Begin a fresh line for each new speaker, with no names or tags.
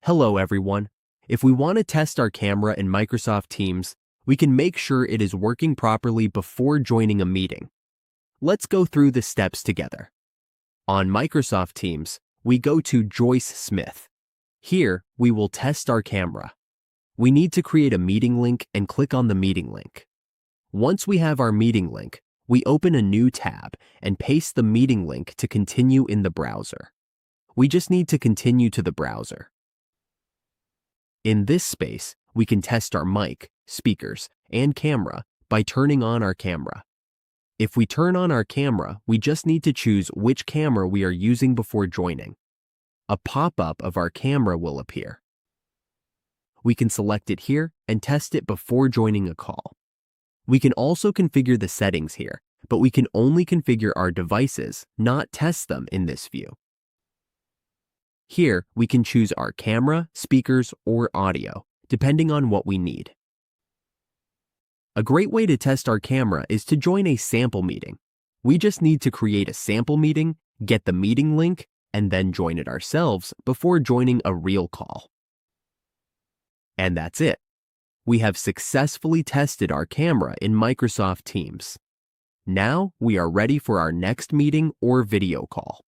Hello everyone. If we want to test our camera in Microsoft Teams, we can make sure it is working properly before joining a meeting. Let's go through the steps together. On Microsoft Teams, we go to Joyce Smith. Here, we will test our camera. We need to create a meeting link and click on the meeting link. Once we have our meeting link, we open a new tab and paste the meeting link to continue in the browser. We just need to continue to the browser. In this space, we can test our mic, speakers, and camera by turning on our camera. If we turn on our camera, we just need to choose which camera we are using before joining. A pop-up of our camera will appear. We can select it here and test it before joining a call. We can also configure the settings here, but we can only configure our devices, not test them in this view. Here, we can choose our camera, speakers, or audio, depending on what we need. A great way to test our camera is to join a sample meeting. We just need to create a sample meeting, get the meeting link, and then join it ourselves before joining a real call. And that's it. We have successfully tested our camera in Microsoft Teams. Now we are ready for our next meeting or video call.